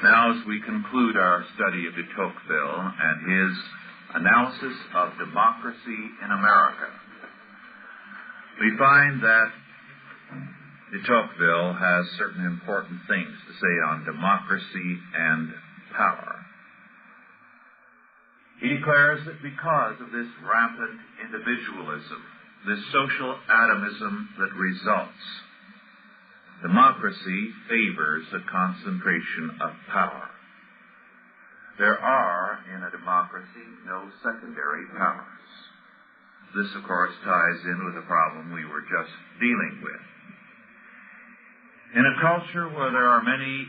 Now, as we conclude our study of de Toqueville and his analysis of democracy in America, we find that de Toqueville has certain important things to say on democracy and power. He declares that because of this rampant individualism, this social atomism that results, democracy favors a concentration of power. There are, in a democracy, no secondary powers. This, of course, ties in with the problem we were just dealing with. In a culture where there are many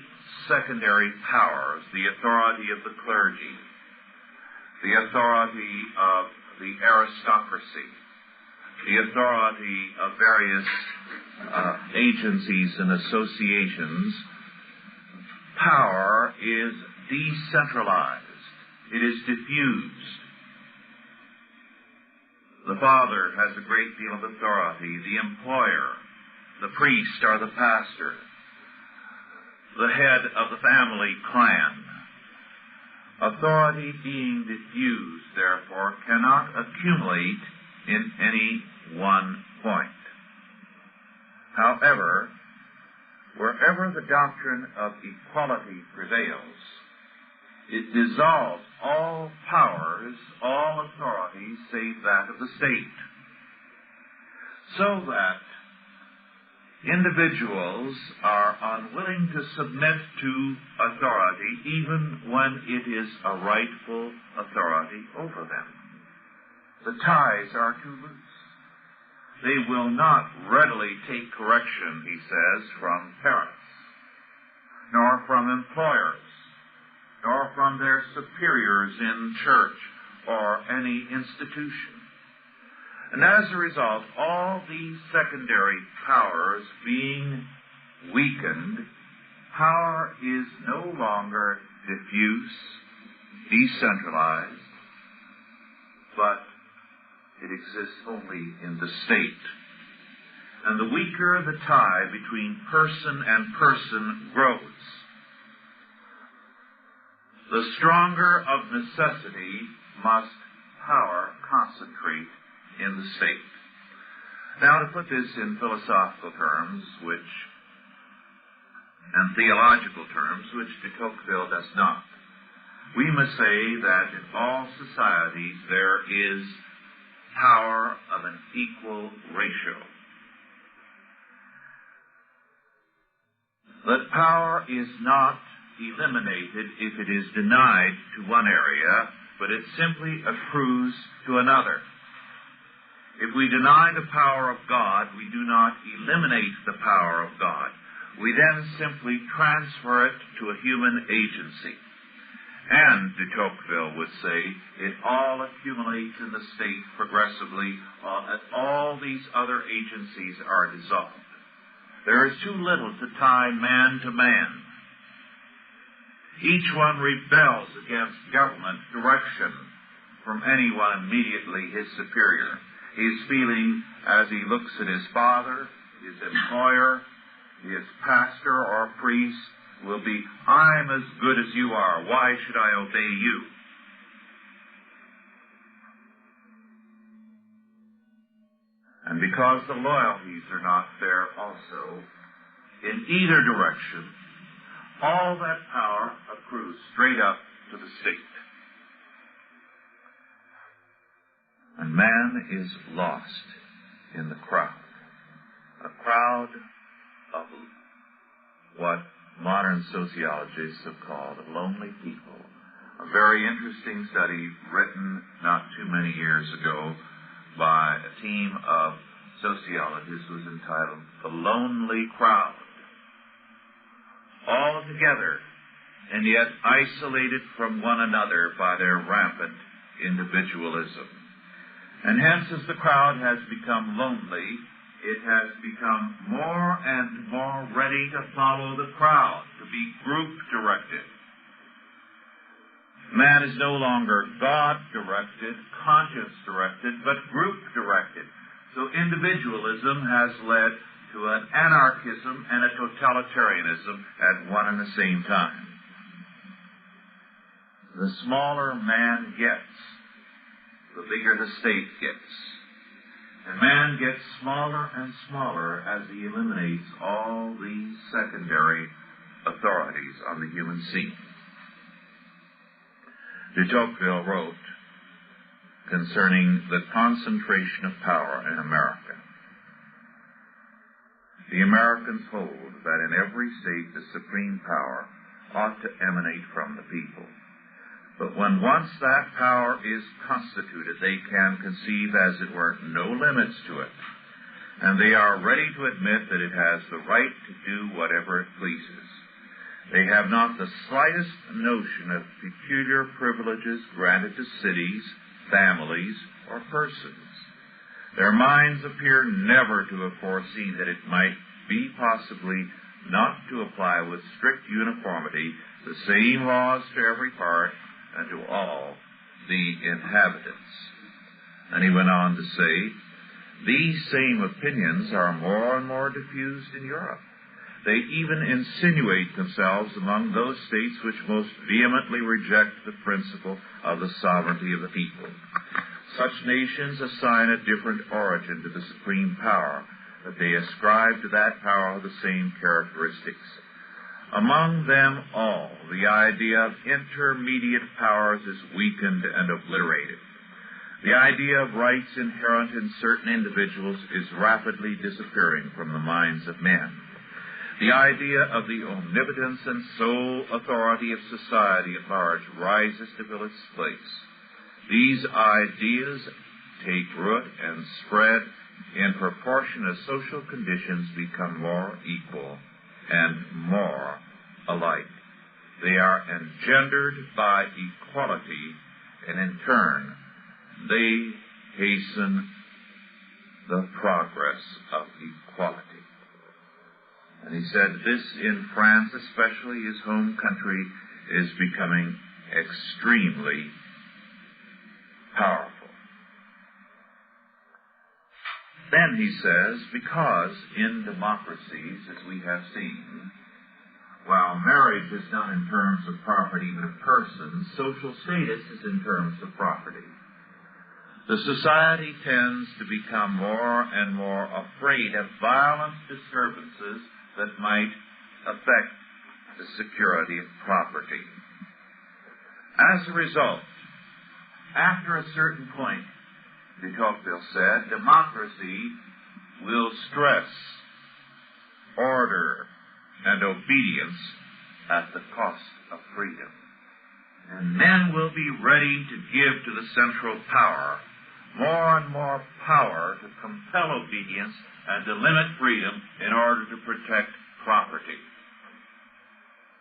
secondary powers, the authority of the clergy, the authority of the aristocracy, the authority of various agencies and associations, power is decentralized. It is diffused. The father has a great deal of authority. The employer, the priest or the pastor, the head of the family clan. Authority being diffused, therefore, cannot accumulate in any one point. However, wherever the doctrine of equality prevails, it dissolves all powers, all authorities, save that of the state, so that individuals are unwilling to submit to authority even when it is a rightful authority over them. The ties are too loose. They will not readily take correction, he says, from parents, nor from employers, nor from their superiors in church or any institution. And as a result, all these secondary powers being weakened, power is no longer diffuse, decentralized, but it exists only in the state. And the weaker the tie between person and person grows, the stronger of necessity must power concentrate in the state. Now, to put this in philosophical terms, and theological terms, which de Toqueville does not, we must say that in all societies there is power of an equal ratio. That power is not eliminated if it is denied to one area, but it simply accrues to another. If we deny the power of God, we do not eliminate the power of God. We then simply transfer it to a human agency. And, de Toqueville would say, it all accumulates in the state progressively, and all these other agencies are dissolved. There is too little to tie man to man. Each one rebels against government direction from anyone immediately his superior. He is feeling, as he looks at his father, his employer, his pastor or priest, will be, I'm as good as you are. Why should I obey you? And because the loyalties are not there also, in either direction, all that power accrues straight up to the state. And man is lost in the crowd. A crowd of what modern sociologists have called lonely people. A very interesting study written not too many years ago by a team of sociologists was entitled The Lonely Crowd. All together and yet isolated from one another by their rampant individualism. And hence, as the crowd has become lonely, it has become more and more ready to follow the crowd, to be group-directed. Man is no longer God-directed, conscience-directed, but group-directed. So individualism has led to an anarchism and a totalitarianism at one and the same time. The smaller man gets, the bigger the state gets. And man gets smaller and smaller as he eliminates all these secondary authorities on the human scene. De Toqueville wrote concerning the concentration of power in America. The Americans hold that in every state the supreme power ought to emanate from the people. But when once that power is constituted, they can conceive, as it were, no limits to it. And they are ready to admit that it has the right to do whatever it pleases. They have not the slightest notion of peculiar privileges granted to cities, families, or persons. Their minds appear never to have foreseen that it might be possibly not to apply with strict uniformity the same laws to every part and to all the inhabitants. And he went on to say, these same opinions are more and more diffused in Europe. They even insinuate themselves among those states which most vehemently reject the principle of the sovereignty of the people. Such nations assign a different origin to the supreme power, but they ascribe to that power the same characteristics. Among them all, the idea of intermediate powers is weakened and obliterated. The idea of rights inherent in certain individuals is rapidly disappearing from the minds of men. The idea of the omnipotence and sole authority of society at large rises to fill its place. These ideas take root and spread in proportion as social conditions become more equal and more alike. They are engendered by equality, and in turn, they hasten the progress of equality. And he said this in France especially, his home country, is becoming extremely powerful. Then he says, because in democracies, as we have seen, while marriage is done in terms of property even of persons, social status is in terms of property. The society tends to become more and more afraid of violent disturbances that might affect the security of property. As a result, after a certain point, de Tocqueville said, democracy will stress order and obedience at the cost of freedom. And men will be ready to give to the central power more and more power to compel obedience and to limit freedom in order to protect property.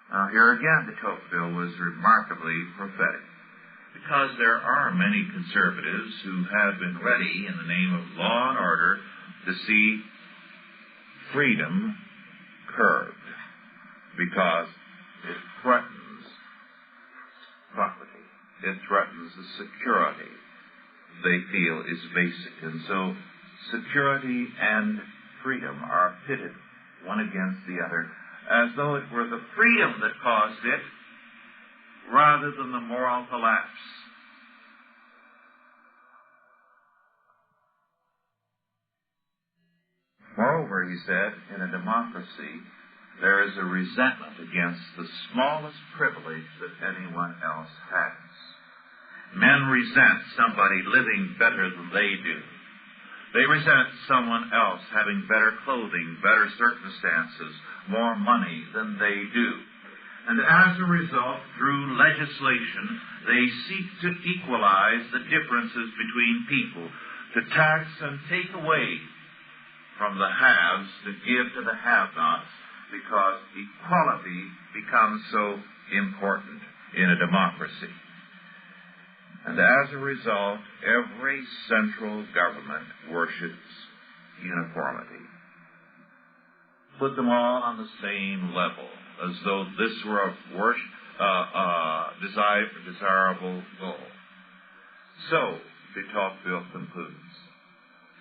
Now here again, de Toqueville was remarkably prophetic, because there are many conservatives who have been ready in the name of law and order to see freedom curbed, because it threatens property. It threatens the security they feel is basic. And so security and freedom are pitted one against the other, as though it were the freedom that caused it rather than the moral collapse. Moreover, he said, in a democracy, there is a resentment against the smallest privilege that anyone else has. Men resent somebody living better than they do. They resent someone else having better clothing, better circumstances, more money than they do. And as a result, through legislation, they seek to equalize the differences between people, to tax and take away from the haves to give to the have-nots, because equality becomes so important in a democracy. And as a result, every central government worships uniformity. Put them all on the same level, as though this were a desirable goal. So, de Tocqueville concludes,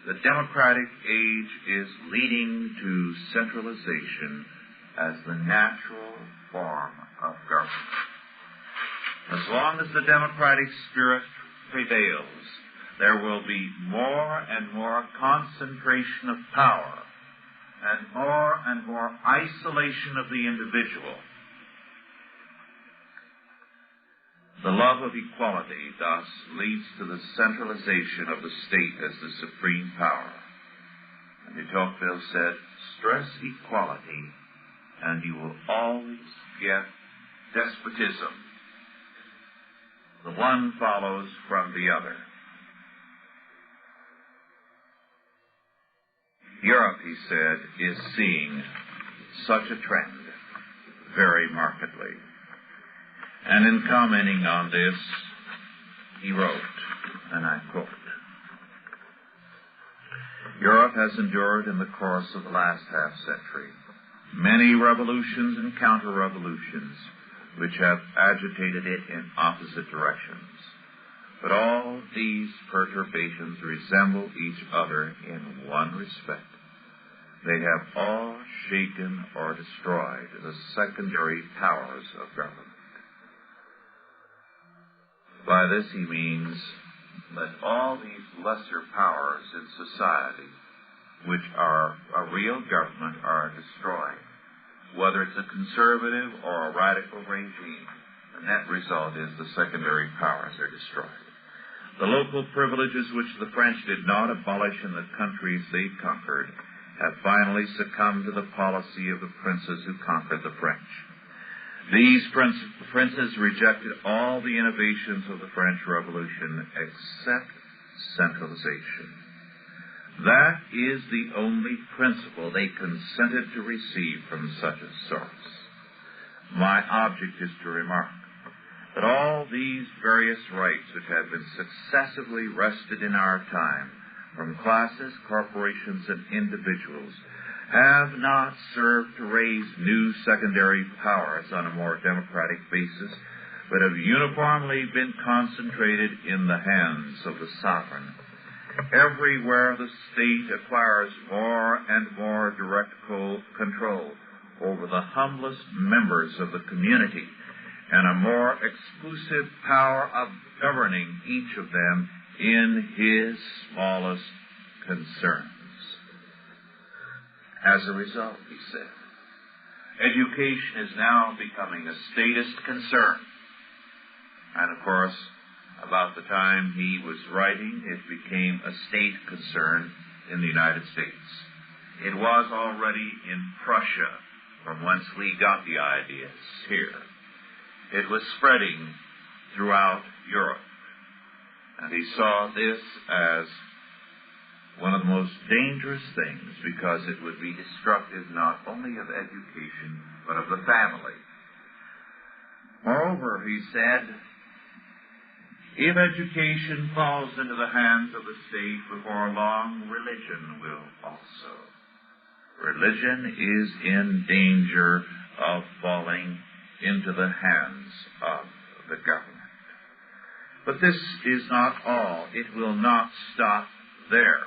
the democratic age is leading to centralization as the natural form of government. As long as the democratic spirit prevails, there will be more and more concentration of power and more isolation of the individual. The love of equality thus leads to the centralization of the state as the supreme power. And de Toqueville said, stress equality, and you will always get despotism. The one follows from the other. Europe, he said, is seeing such a trend very markedly. And in commenting on this, he wrote, and I quote, Europe has endured in the course of the last half-century many revolutions and counter-revolutions which have agitated it in opposite directions. But all these perturbations resemble each other in one respect. They have all shaken or destroyed the secondary powers of government. By this he means that all these lesser powers in society, which are a real government, are destroyed. Whether it's a conservative or a radical regime, the net result is the secondary powers are destroyed. The local privileges which the French did not abolish in the countries they conquered have finally succumbed to the policy of the princes who conquered the French. These princes rejected all the innovations of the French Revolution except centralization. That is the only principle they consented to receive from such a source. My object is to remark that all these various rights which have been successively wrested in our time from classes, corporations, and individuals have not served to raise new secondary powers on a more democratic basis, but have uniformly been concentrated in the hands of the sovereign. Everywhere the state acquires more and more direct control over the humblest members of the community and a more exclusive power of governing each of them in his smallest concerns. As a result, he said, education is now becoming a statist concern. And of course, about the time he was writing, it became a state concern in the United States. It was already in Prussia, from whence we got the ideas here. It was spreading throughout Europe. And he saw this as one of the most dangerous things because it would be destructive not only of education, but of the family. Moreover, he said, if education falls into the hands of the state before long, religion will also. Religion is in danger of falling into the hands of the government. But this is not all. It will not stop there.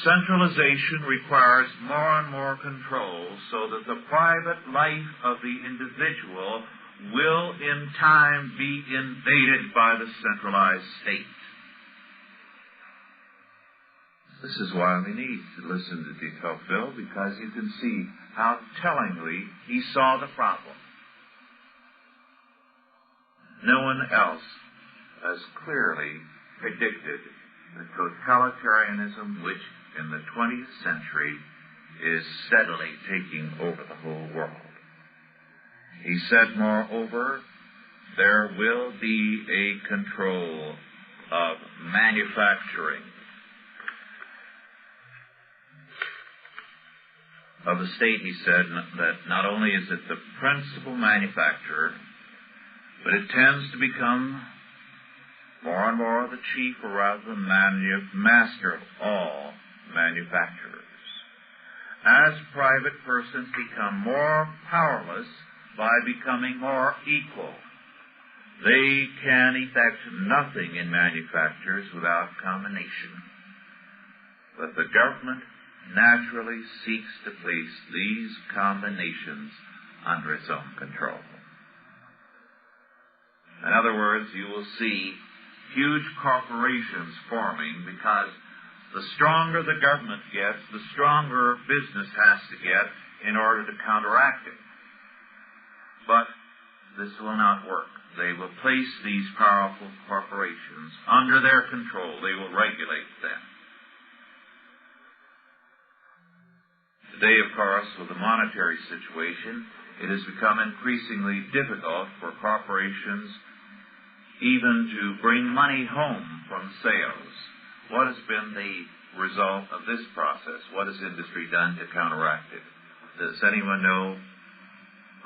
Centralization requires more and more control so that the private life of the individual will in time be invaded by the centralized state. This is why we need to listen to de Toqueville, because you can see how tellingly he saw the problem. No one else has clearly predicted the totalitarianism which in the 20th century is steadily taking over the whole world. He said, moreover, there will be a control of manufacturing of the state. He said that not only is it the principal manufacturer, but it tends to become more and more the chief, or rather the master of all manufacturers. As private persons become more powerless by becoming more equal, they can effect nothing in manufactures without combination. But the government naturally seeks to place these combinations under its own control. In other words, you will see huge corporations forming because the stronger the government gets, the stronger business has to get in order to counteract it. But this will not work. They will place these powerful corporations under their control. They will regulate them. Today, of course, with the monetary situation, it has become increasingly difficult for corporations even to bring money home from sales. What has been the result of this process? What has industry done to counteract it? Does anyone know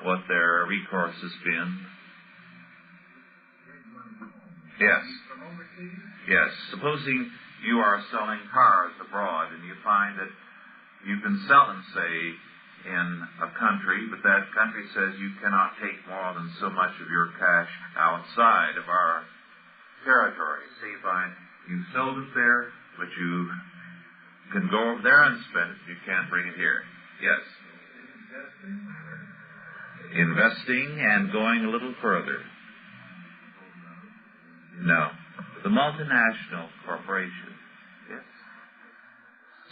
what their recourse has been? Yes. Yes. Supposing you are selling cars abroad and you find that you can sell them, say, in a country, but that country says you cannot take more than so much of your cash outside of our territory. So you find you sold it there, but you can go over there and spend it. You can't bring it here. Yes. Investing and going a little further. No. The multinational corporation. Yes.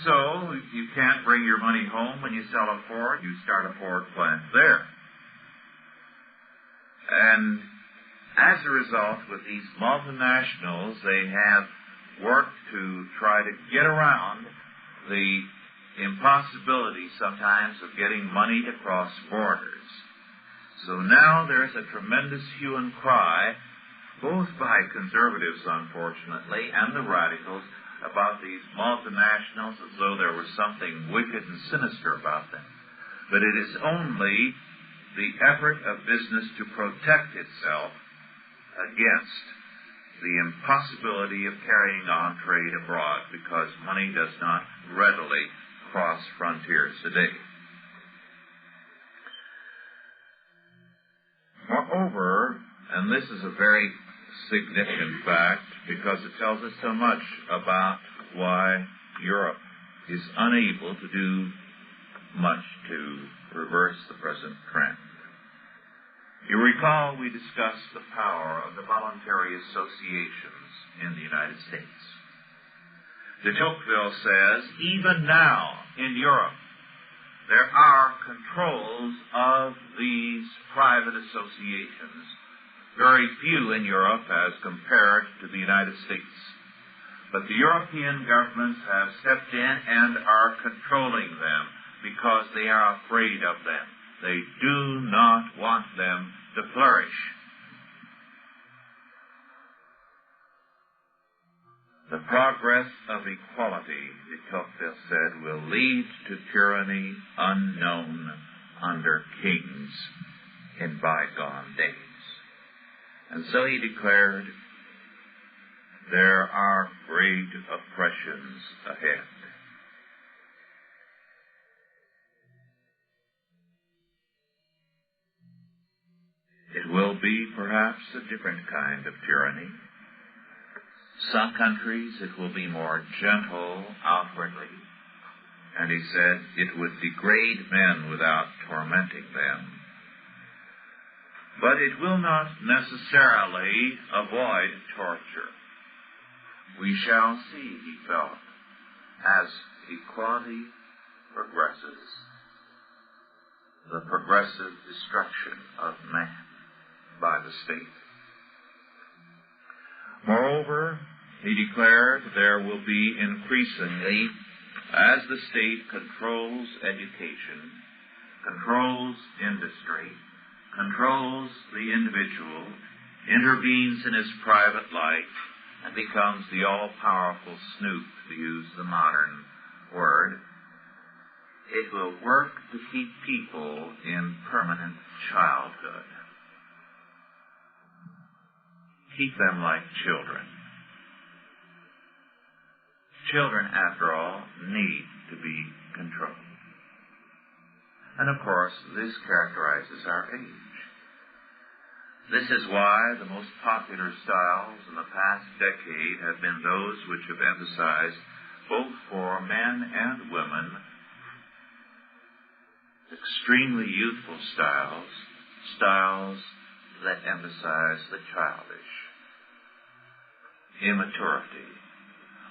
So, you can't bring your money home when you sell a Ford. You start a Ford plant there. And as a result, with these multinationals, they have worked to try to get around the impossibility sometimes of getting money to cross borders. So now there's a tremendous hue and cry, both by conservatives, unfortunately, and the radicals, about these multinationals as though there was something wicked and sinister about them. But it is only the effort of business to protect itself against the impossibility of carrying on trade abroad, because money does not readily cross frontiers today. Moreover, and this is a very significant fact because it tells us so much about why Europe is unable to do much to reverse the present trend. You recall we discussed the power of the voluntary associations in the United States. De Toqueville says, even now in Europe, there are controls of these private associations, very few in Europe as compared to the United States. But the European governments have stepped in and are controlling them because they are afraid of them. They do not want them to flourish. The progress of equality, de Toqueville said, will lead to tyranny unknown under kings in bygone days. And so he declared, there are great oppressions ahead. It will be perhaps a different kind of tyranny. Some countries it will be more gentle outwardly. And he said it would degrade men without tormenting them. But it will not necessarily avoid torture. We shall see, he felt, as equality progresses, the progressive destruction of man by the state. Moreover, he declared there will be increasingly, as the state controls education, controls industry, controls the individual, intervenes in his private life, and becomes the all-powerful snoop, to use the modern word, it will work to keep people in permanent childhood. Keep them like children. Children, after all, need to be controlled. And of course, this characterizes our age. This is why the most popular styles in the past decade have been those which have emphasized, both for men and women, extremely youthful styles, styles that emphasize the childish, immaturity,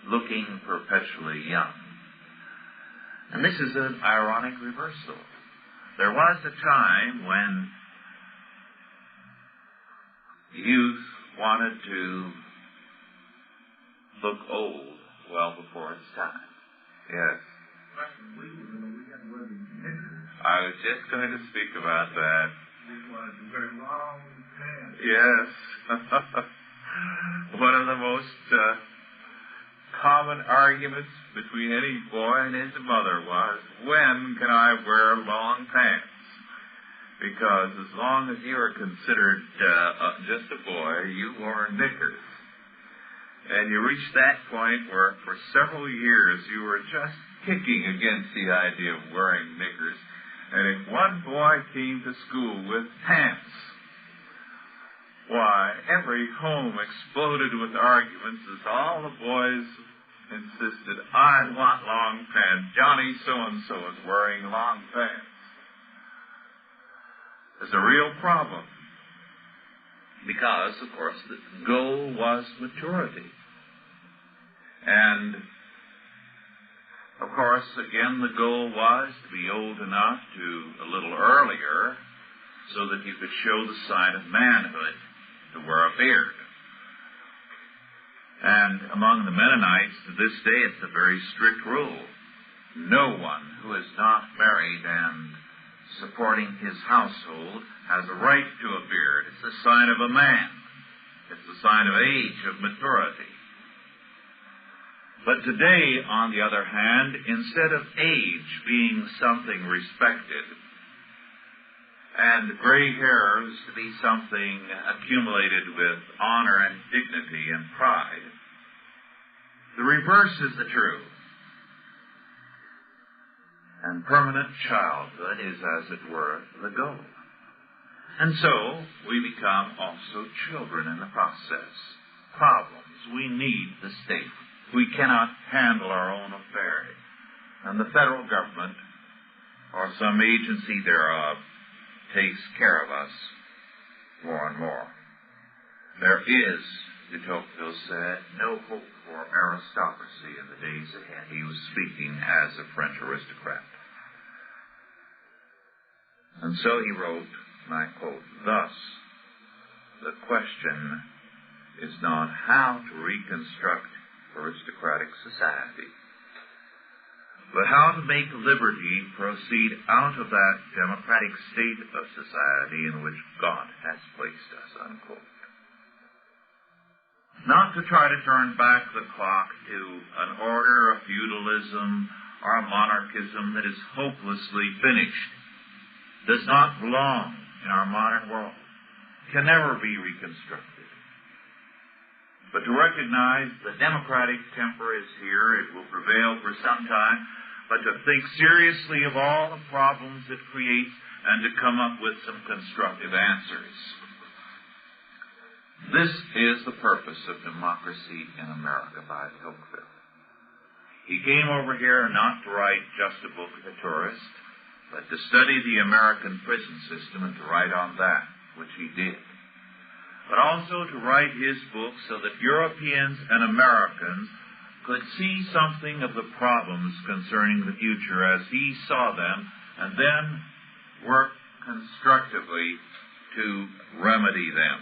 looking perpetually young. And this is an ironic reversal. There was a time when youth wanted to look old well before its time. Yes. I was just going to speak about that. Yes. One of the most common arguments between any boy and his mother was, when can I wear long pants? Because as long as you were considered just a boy, you wore knickers. And you reached that point where for several years you were just kicking against the idea of wearing knickers. And if one boy came to school with pants, why, every home exploded with arguments as all the boys insisted, I want long pants. Johnny so-and-so is wearing long pants. There's a real problem. Because, of course, the goal was maturity. And, of course, again, the goal was to be old enough to, a little earlier, so that you could show the sign of manhood, to wear a beard. And among the Mennonites, to this day, it's a very strict rule. No one who is not married and supporting his household has a right to a beard. It's a sign of a man. It's a sign of age, of maturity. But today, on the other hand, instead of age being something respected, and gray hair is to be something accumulated with honor and dignity and pride, the reverse is the truth. And permanent childhood is, as it were, the goal. And so, we become also children in the process. Problems. We need the state. We cannot handle our own affairs. And the federal government, or some agency thereof, takes care of us more and more. There is, de Toqueville said, no hope for aristocracy in the days ahead. He was speaking as a French aristocrat. And so he wrote, and I quote, thus, the question is not how to reconstruct aristocratic society, but how to make liberty proceed out of that democratic state of society in which God has placed us, unquote. Not to try to turn back the clock to an order of feudalism or a monarchism that is hopelessly finished, does not belong in our modern world, can never be reconstructed. But to recognize the democratic temper is here, it will prevail for some time, but to think seriously of all the problems it creates and to come up with some constructive answers. This is the purpose of democracy in America by Toqueville. He came over here not to write just a book of the tourist, but to study the American prison system and to write on that, which he did. But also to write his book so that Europeans and Americans could see something of the problems concerning the future as he saw them, and then work constructively to remedy them.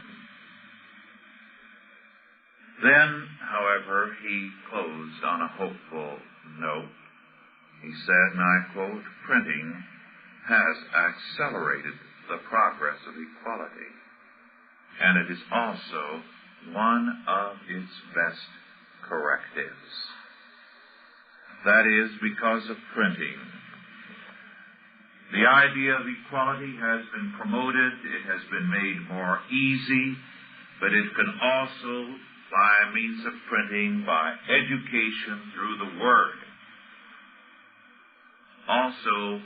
Then, however, he closed on a hopeful note. He said, and I quote, printing has accelerated the progress of equality, and it is also one of its best correctives. That is because of printing. The idea of equality has been promoted, it has been made more easy, but it can also, by means of printing, by education through the Word, also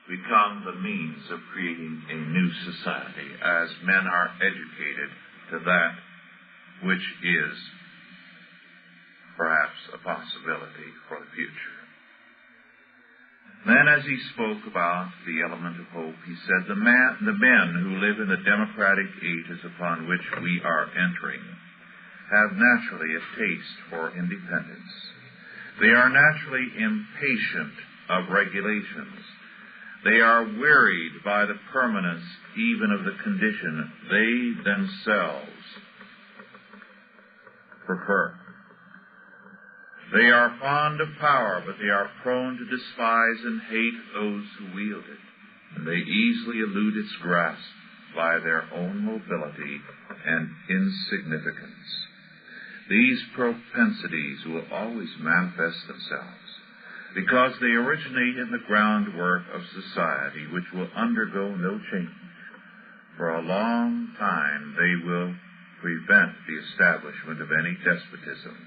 become the means of creating a new society as men are educated to that which is perhaps a possibility for the future. Then as he spoke about the element of hope, he said, the men who live in the democratic ages upon which we are entering have naturally a taste for independence. They are naturally impatient of regulations. They are wearied by the permanence even of the condition they themselves prefer. They are fond of power, but they are prone to despise and hate those who wield it, and they easily elude its grasp by their own mobility and insignificance. These propensities will always manifest themselves because they originate in the groundwork of society, which will undergo no change. For a long time they will prevent the establishment of any despotism,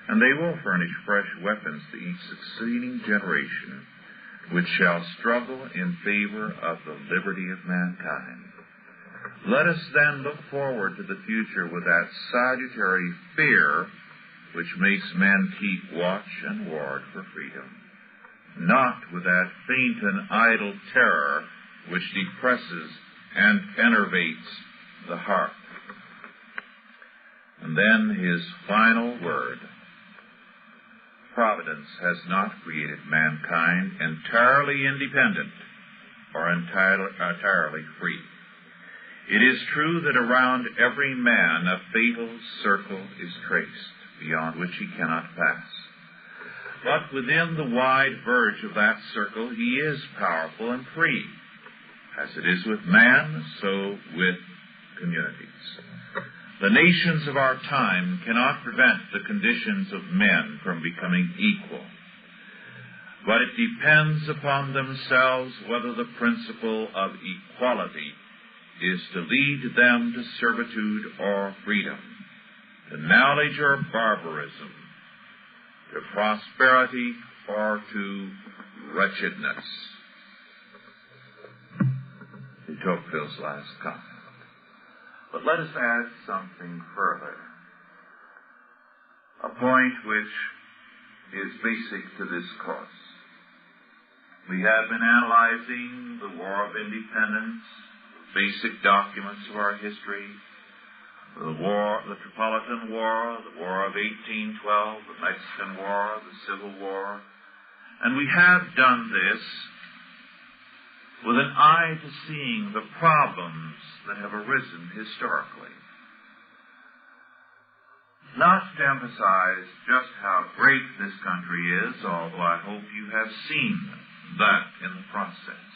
and they will furnish fresh weapons to each succeeding generation, which shall struggle in favor of the liberty of mankind. Let us then look forward to the future with that salutary fear which makes men keep watch and ward for freedom, not with that faint and idle terror which depresses and enervates the heart. And then his final word. Providence has not created mankind entirely independent or entirely free. It is true that around every man a fatal circle is traced, beyond which he cannot pass. But within the wide verge of that circle he is powerful and free. As it is with man, so with communities. The nations of our time cannot prevent the conditions of men from becoming equal, but it depends upon themselves whether the principle of equality is to lead them to servitude or freedom, to knowledge or barbarism, to prosperity or to wretchedness. De Toqueville's last comment. But let us add something further, a point which is basic to this course. We have been analyzing the War of Independence, the basic documents of our history, the Tripolitan War, the War of 1812, the Mexican War, the Civil War, and we have done this with an eye to seeing the problems that have arisen historically. Not to emphasize just how great this country is, although I hope you have seen that in the process.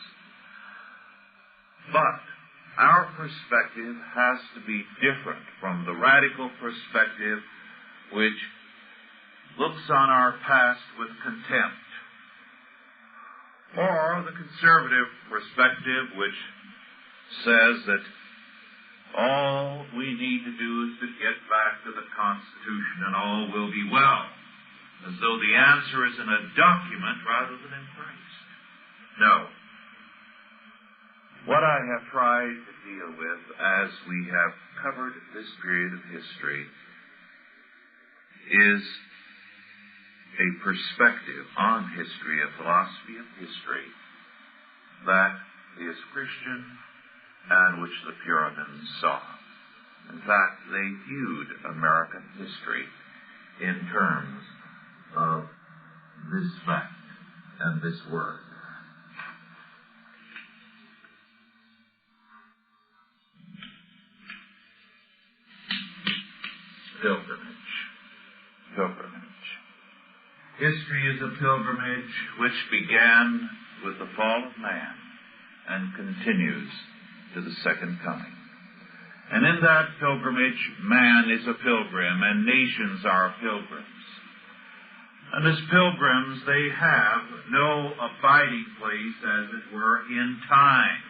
But our perspective has to be different from the radical perspective which looks on our past with contempt, or the conservative perspective which says that all we need to do is to get back to the Constitution and all will be well, as though the answer is in a document rather than in Christ. No. What I have tried to deal with as we have covered this period of history is a perspective on history, a philosophy of history that is Christian and which the Puritans saw. In fact, they viewed American history in terms of this fact and this word. Pilgrimage. History is a pilgrimage which began with the fall of man and continues to the second coming. And in that pilgrimage, man is a pilgrim and nations are pilgrims. And as pilgrims, they have no abiding place, as it were, in time.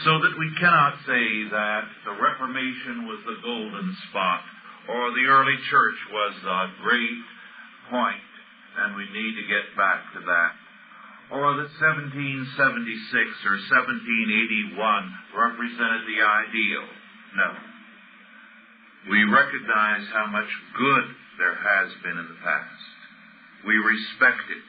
So that we cannot say that the Reformation was the golden spot, or the early church was the great point, and we need to get back to that. Or that 1776 or 1781 represented the ideal. No. We recognize how much good there has been in the past. We respect it.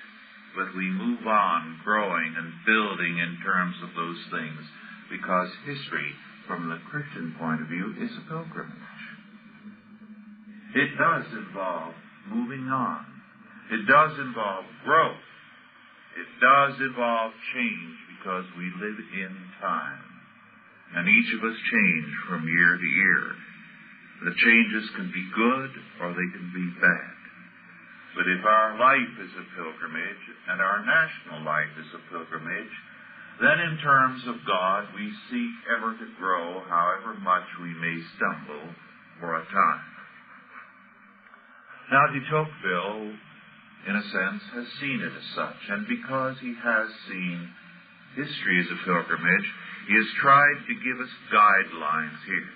but we move on, growing and building in terms of those things, because history, from the Christian point of view, is a pilgrimage. It does involve moving on. It does involve growth. It does involve change, because we live in time. And each of us change from year to year. The changes can be good or they can be bad. But if our life is a pilgrimage, and our national life is a pilgrimage, then in terms of God, we seek ever to grow, however much we may stumble for a time. Now, de Toqueville, in a sense, has seen it as such, and because he has seen history as a pilgrimage, he has tried to give us guidelines here.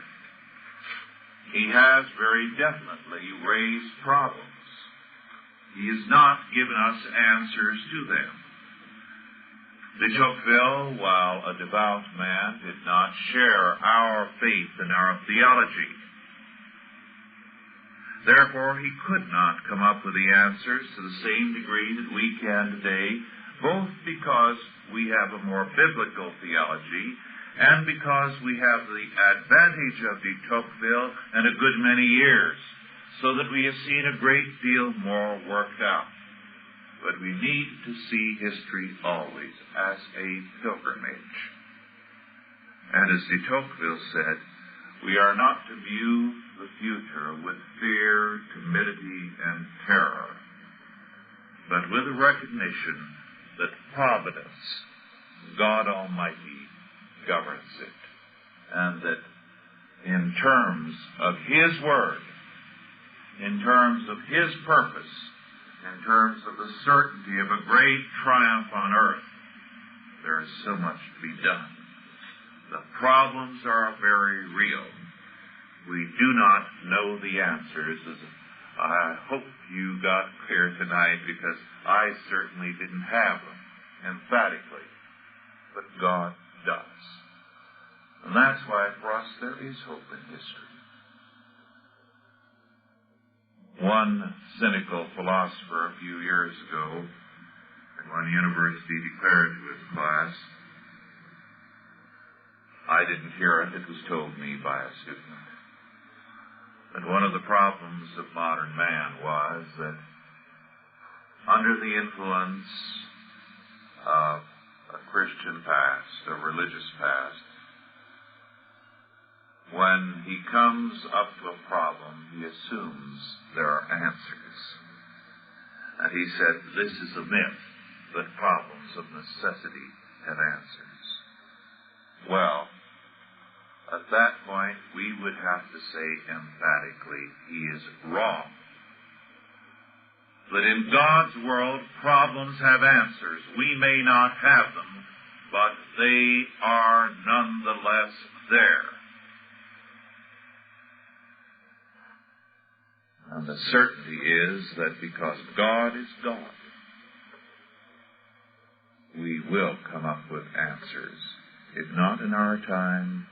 He has very definitely raised problems. He has not given us answers to them. De Toqueville, while a devout man, did not share our faith and our theology. Therefore, he could not come up with the answers to the same degree that we can today, both because we have a more biblical theology and because we have the advantage of de Toqueville and a good many years, so that we have seen a great deal more worked out. But we need to see history always as a pilgrimage. And as de Toqueville said, we are not to view the future with fear, timidity, and terror, but with a recognition that Providence, God Almighty, governs it, and that in terms of His Word, in terms of His purpose, in terms of the certainty of a great triumph on earth, there is so much to be done. The problems are very real. We do not know the answers. I hope you got clear tonight, because I certainly didn't have them emphatically, but God does. And that's why for us there is hope in history. One cynical philosopher a few years ago, at one university, declared to his class, I didn't hear it, it was told me by a student, that one of the problems of modern man was that under the influence of a Christian past, a religious past, when he comes up to a problem, he assumes there are answers. And he said, this is a myth, that problems of necessity have answers. Well, at that point, we would have to say emphatically, he is wrong. That in God's world, problems have answers. We may not have them, but they are nonetheless there. And the certainty is that because God is God, we will come up with answers. If not in our time,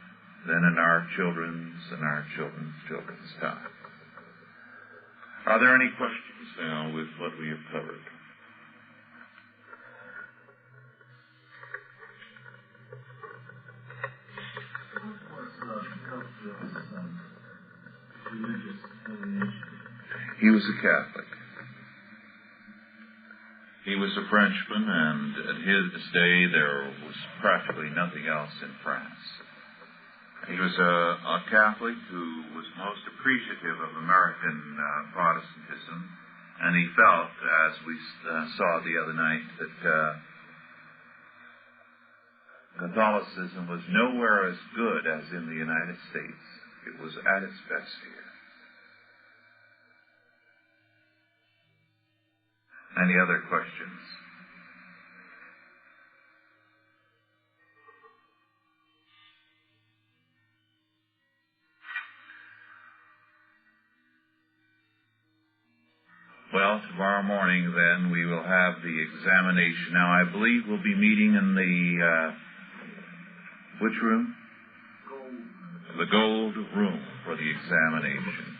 then in our children's and our children's children's time. Are there any questions now with what we have covered? What was Toqueville's religious affiliation? He was a Catholic. He was a Frenchman, and at his day there was practically nothing else in France. He was a Catholic who was most appreciative of American Protestantism, and he felt, as we saw the other night, that Catholicism was nowhere as good as in the United States. It was at its best here. Any other questions? Well, tomorrow morning, then, we will have the examination. Now, I believe we'll be meeting in the, which room? Gold. The gold room for the examination.